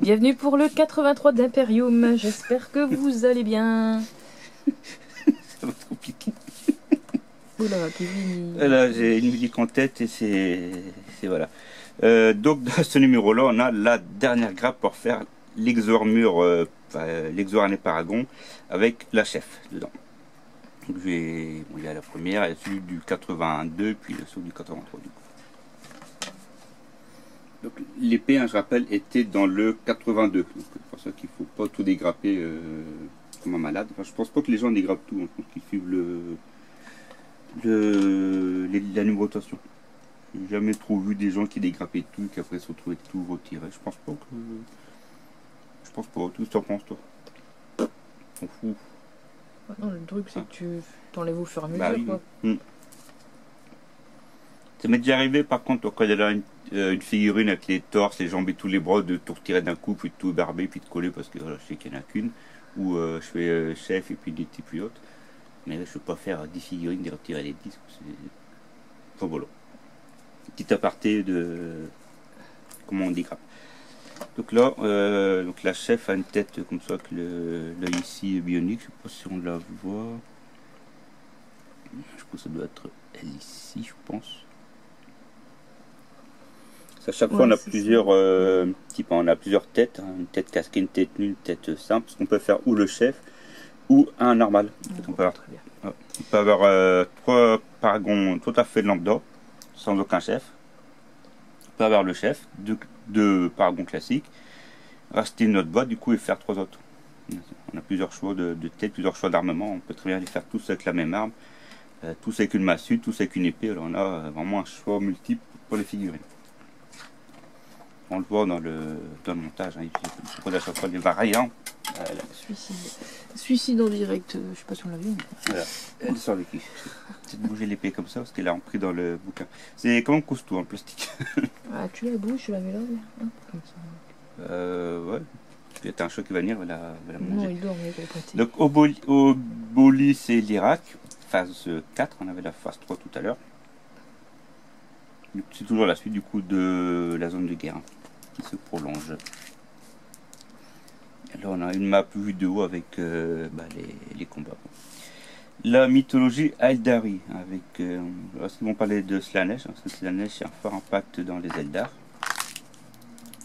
Bienvenue pour le 83 d'Imperium. J'espère que vous allez bien. Ça va être compliqué. Oula, Kevin. Là, j'ai une musique en tête et c'est voilà. Donc dans ce numéro-là, on a la dernière grappe pour faire l'exormur, l'exorane Paragon avec la chef dedans. Donc il y a la première, il y a celui du 82, puis celui du 83 du coup. Donc l'épée, hein, je rappelle, était dans le 82. Donc c'est pour ça qu'il ne faut pas tout dégrapper comme un malade. Enfin, je pense pas que les gens dégrappent tout, hein. Je pense qu'ils suivent la numérotation. J'ai jamais trop vu des gens qui dégrappaient tout et qui après se retrouvaient tout retiré. Je pense pas. Tout ce que t'en penses, toi? On fout. Ah non, le truc c'est que tu t'enlèves au fur et à mesure. Bah oui. Quoi. Ça m'est déjà arrivé par contre quand il y a une figurine avec les torses, les jambes et tous les bras, de tout retirer d'un coup, puis de tout barber, puis de coller parce que voilà, je sais qu'il n'y en a qu'une. Ou je fais chef et puis des petits plus hautes. Mais là, je ne peux pas faire 10 figurines, de retirer les disques. Enfin voilà. Petit aparté de comment on dégrappe. Donc là, donc la chef a une tête comme ça, avec l'œil ici bionique. Je ne sais pas si on la voit. Je pense que ça doit être elle ici, je pense. À chaque fois, on a plusieurs types. On a plusieurs têtes. Hein, une tête casquée, une tête nue, une tête simple. Parce qu'on peut faire ou le chef ou un normal. On peut avoir 3 paragons tout à fait lambda, sans aucun chef. On peut avoir le chef, 2 paragons classiques, racheter une autre boîte du coup et faire 3 autres. On a plusieurs choix de tête, plusieurs choix d'armement. On peut très bien les faire tous avec la même arme, tous avec une massue, tous avec une épée. Alors on a vraiment un choix multiple pour les figurines. On le voit dans le montage, hein, il faut à chaque fois des variants. Voilà. Suicide en direct, je sais pas si on l'a vu. Voilà. Elle sort le cul. C'est de bouger l'épée comme ça parce qu'elle a pris dans le bouquin. C'est comme un coustou en plastique. Ah, tu la bouges, tu la mets là, hein, comme ça. Ouais. Il y a un choc qui va venir, elle va la manger. Non, il dort, mais il va prêter. Donc Oboli, c'est l'Irak, phase 4, on avait la phase 3 tout à l'heure. C'est toujours la suite du coup de la zone de guerre, hein, qui se prolonge. Là on a une map vue de haut avec les combats. La mythologie Aeldari, avec est-ce qu'ils vont parler de Slanesh, parce que Slanesh a un fort impact dans les Eldar.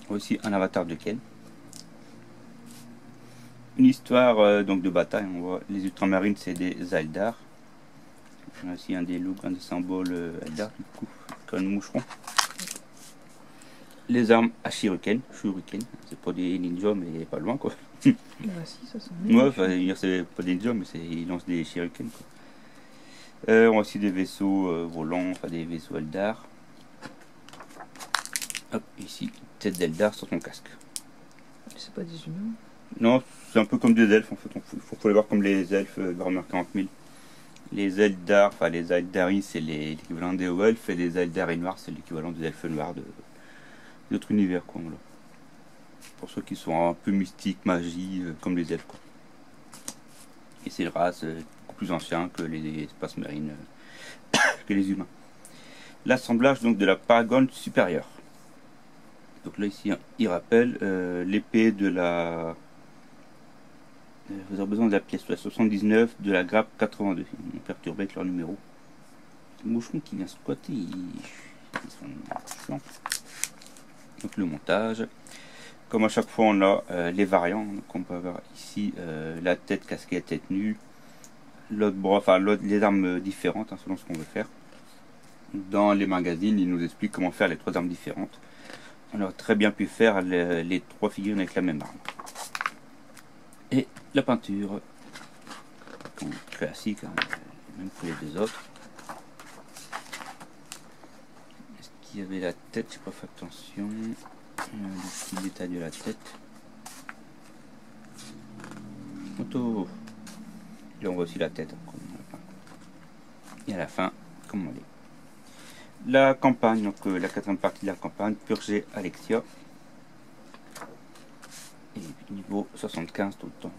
Aussi un avatar de Ken. Une histoire donc de bataille, on voit les ultramarines c'est des Eldar. On a aussi un des looks, un des symboles Eldar du coup, comme un moucheron. Les armes à Shuriken, c'est pas des ninjas mais pas loin quoi. Bah si, ça sent bien. Ouais, enfin, c'est pas des ninjas mais ils lancent des Shuriken quoi. On a aussi des vaisseaux volants, enfin des vaisseaux Eldar. Hop, ici, tête d'Eldar sur son casque. C'est pas des humains. Non, c'est un peu comme des elfes en fait, il faut les voir comme les elfes de Warhammer 40 000. Les Eldar, enfin les Eldari c'est l'équivalent des elfes et les Eldari noirs c'est l'équivalent des elfes noirs d'autres univers quoi. Voilà. Pour ceux qui sont un peu mystiques, magie, comme les elfes quoi. Et c'est une race beaucoup plus ancienne que les espaces marines, que les humains. L'assemblage donc de la paragone supérieure. Donc là ici il rappelle l'épée de la... Vous aurez besoin de la pièce 79 de la grappe 82. Ils m'ont perturbé avec leur numéro. Le moucheron qui vient squatter, ils sont chiants. Donc le montage. Comme à chaque fois on a les variants. Donc on peut avoir ici la tête casquette, tête nue. L'autre bras, enfin les armes différentes hein, selon ce qu'on veut faire. Dans les magazines, ils nous expliquent comment faire les 3 armes différentes. On aurait très bien pu faire les 3 figurines avec la même arme. Et la peinture, classique, hein, même pour les 2 autres. Est-ce qu'il y avait la tête? J'ai pas fait attention. Le petit détail de la tête. Photo. Là on voit aussi la tête. Et à la fin, comment elle est. La campagne, donc la 4e partie de la campagne, Purgé Alexia. Et niveau 75 tout le temps.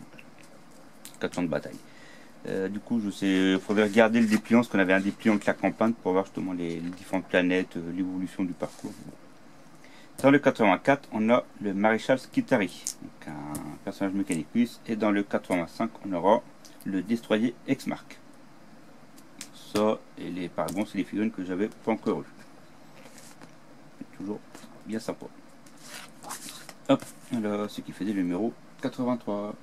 400 de bataille. Du coup, il faudrait regarder le dépliant, parce qu'on avait un dépliant avec la campagne pour voir justement les différentes planètes, l'évolution du parcours. Dans le 84, on a le maréchal Skitari, donc un personnage Mechanicus. Et dans le 85, on aura le destroyer Exmark. Ça et les paragons, c'est les figurines que j'avais pas encore eues. Toujours bien sympa. Hop, là, ce qui faisait le numéro 83.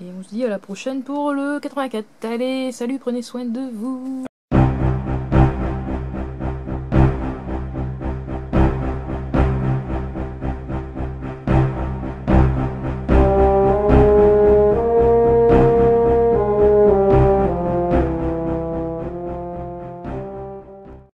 Et on se dit à la prochaine pour le 84. Allez, salut, prenez soin de vous.